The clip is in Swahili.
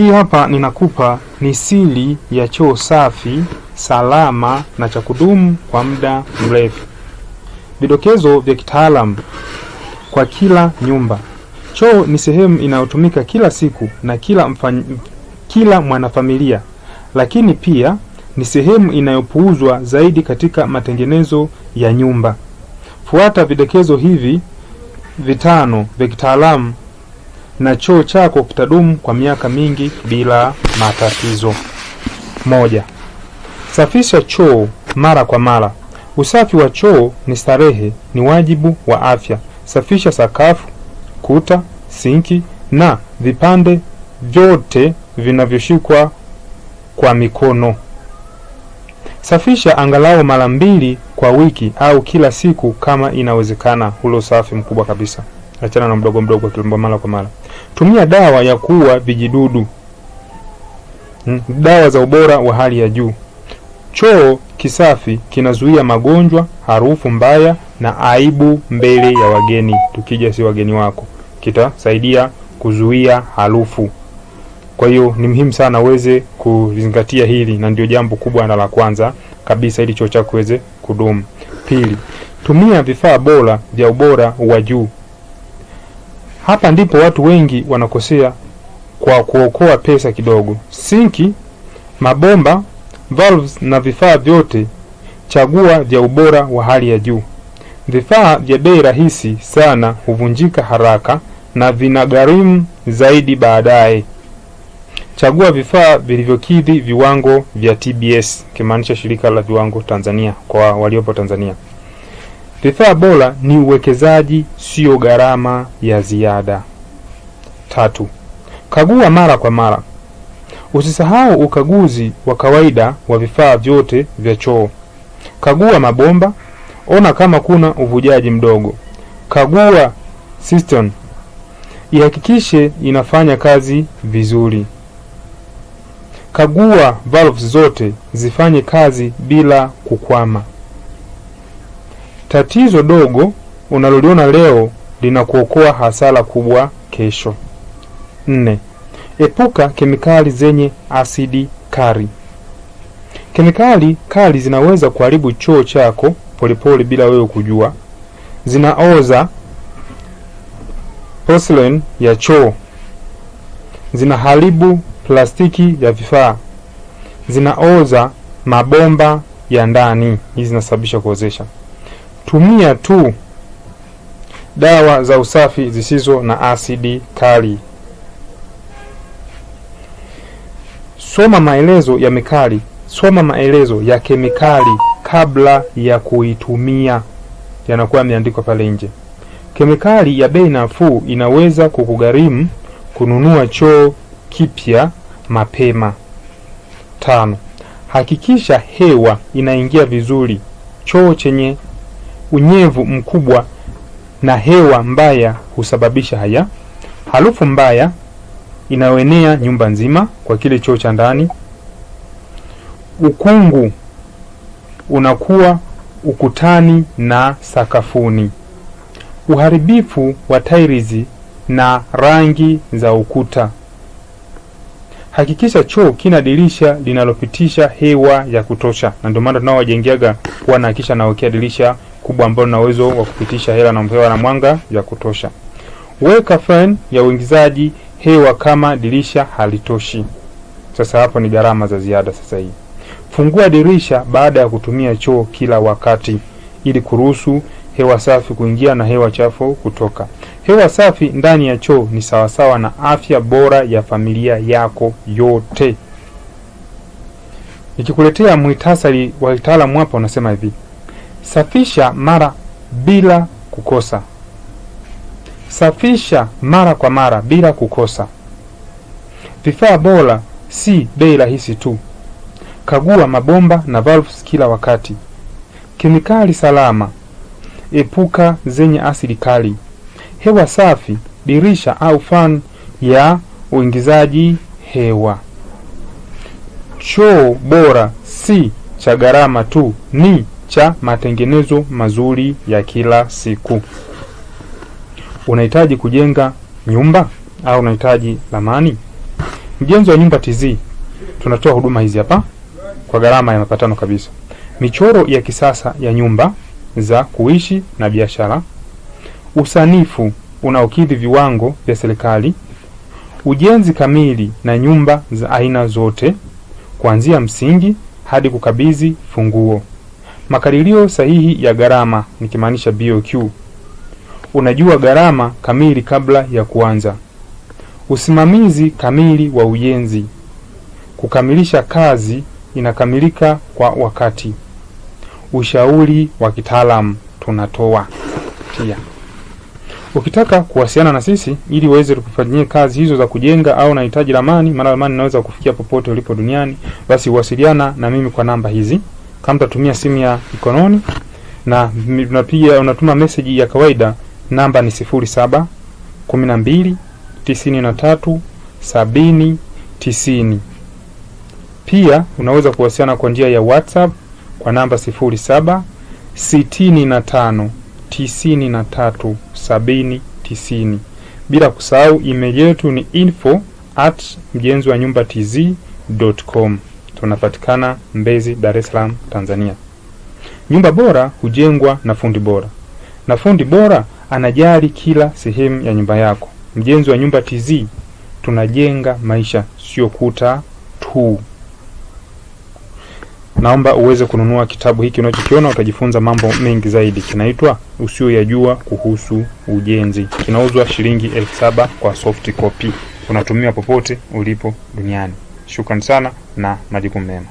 Hii hapa ninakupa ni siri ya choo safi, salama na cha kudumu kwa muda mrefu. Vidokezo vya kitaalamu kwa kila nyumba. Choo ni sehemu inayotumika kila siku na kila mwanafamilia, lakini pia ni sehemu inayopuuzwa zaidi katika matengenezo ya nyumba. Fuata vidokezo hivi 5 vya kitaalamu na choo chako kitadumu kwa miaka mingi bila matatizo. 1. Safisha choo mara kwa mara. Usafi wa choo ni starehe, ni wajibu wa afya. Safisha sakafu, kuta, sinki na vipande vyote vinavyoshikwa kwa mikono. Safisha angalau mara 2 kwa wiki au kila siku kama inawezekana. Ule usafi mkubwa kabisa. Achana na mdogo mdogo, tulimba mara kwa mara. Tumia dawa ya kuua vijidudu. Dawa za ubora wa hali ya juu. Choo kisafi kinazuia magonjwa, harufu mbaya na aibu mbele ya wageni. Tukija si wageni wako, kitasaidia kuzuia harufu. Kwa hiyo ni muhimu sana uweze kuzingatia hili, na ndio jambo kubwa na la kwanza kabisa ili choo chako kiweze kudumu. 2. Tumia vifaa bora vya ubora wa juu. Hapa ndipo watu wengi wanakosea kwa kuokoa pesa kidogo. Sinki, mabomba, valves na vifaa vyote chagua vya ubora wa hali ya juu. Vifaa vya bei rahisi sana huvunjika haraka na vinagharimu zaidi baadaye. Chagua vifaa vilivyokidhi viwango vya TBS, kimaanisha shirika la viwango Tanzania, kwa waliopo Tanzania. Vifaa bora ni uwekezaji, sio gharama ya ziada. 3. Kagua mara kwa mara. Usisahau ukaguzi wa kawaida wa vifaa vyote vya choo. Kagua mabomba, ona kama kuna uvujaji mdogo. Kagua cistern, ihakikishe inafanya kazi vizuri. Kagua valves zote zifanye kazi bila kukwama. Tatizo dogo unaloliona leo linakuokoa hasara kubwa kesho. 4. Epuka kemikali zenye asidi kali. Kemikali kali zinaweza kuharibu choo chako polepole bila wewe kujua. Zinaoza porcelain ya choo, zinaharibu plastiki ya vifaa, zinaoza mabomba ya ndani. Hizi zinasababisha kuozesha. Tumia tu dawa za usafi zisizo na asidi kali. Soma maelezo ya kemikali kabla ya kuitumia. Yanakuwa yameandikwa pale nje. Kemikali ya bei nafuu inaweza kukugharimu kununua choo kipya mapema. 5. Hakikisha hewa inaingia vizuri. Choo chenye unyevu mkubwa na hewa mbaya husababisha haya: harufu mbaya inayoenea nyumba nzima kwa kile choo cha ndani, ukungu unakuwa ukutani na sakafuni, uharibifu wa tiles na rangi za ukuta. Hakikisha choo kina dirisha linalopitisha hewa ya kutosha, na ndio maana tunaowajengeaga kuwa na hakisha nawekea dirisha kubwa ambalo na uwezo wa kupitisha hewa na mwanga ya kutosha. Weka fan ya uingizaji hewa kama dirisha halitoshi. Sasa hapo ni gharama za ziada sasa hii. Fungua dirisha baada ya kutumia choo kila wakati ili kuruhusu hewa safi kuingia na hewa chafu kutoka. Hewa safi ndani ya choo ni sawasawa na afya bora ya familia yako yote. Nikikuletea muhtasari wa kitaalamu hapa unasema hivi: safisha mara bila kukosa. Safisha mara kwa mara bila kukosa. Vifaa bora si bei rahisi tu. Kagua mabomba na valves kila wakati. Kemikali salama. Epuka zenye asidi kali. Hewa safi, dirisha au fan ya uingizaji hewa. Choo bora si cha gharama tu, ni cha matengenezo mazuri ya kila siku. Unahitaji kujenga nyumba au unahitaji ramani? Mjenzi wa Nyumba TZ tunatoa huduma hizi hapa kwa gharama ya mapatano kabisa: michoro ya kisasa ya nyumba za kuishi na biashara, usanifu unaokidhi viwango vya serikali, ujenzi kamili na nyumba za aina zote kuanzia msingi hadi kukabidhi funguo, makadirio sahihi ya gharama nikimaanisha BOQ, unajua gharama kamili kabla ya kuanza, usimamizi kamili wa ujenzi, kukamilisha kazi inakamilika kwa wakati, ushauri wa kitaalamu tunatoa pia. Ukitaka kuwasiliana na sisi ili uweze kufanyia kazi hizo za kujenga au unahitaji ramani, maana ramani inaweza kufikia popote ulipo duniani, basi wasiliana na mimi kwa namba hizi. Kama utatumia simu ya mkononi na unapiga unatuma message ya kawaida, namba ni 07 12 93 70 90. Pia unaweza kuwasiliana kwa njia ya WhatsApp kwa namba 07 65 93 70 90. Bila kusahau email yetu ni info@mjenziwanyumbatz.com. Tunapatikana Mbezi, Dar es Salaam, Tanzania. Nyumba bora hujengwa na fundi bora, na fundi bora anajali kila sehemu ya nyumba yako. Mjenzi wa Nyumba TZ tunajenga maisha, sio kuta tu. Naomba uweze kununua kitabu hiki unachokiona, utajifunza mambo mengi zaidi. Kinaitwa Usiyoyajua kuhusu Ujenzi. Kinauzwa shilingi 7,000 kwa soft copy. Unatumia popote ulipo duniani. Shukrani sana na majukumu mema.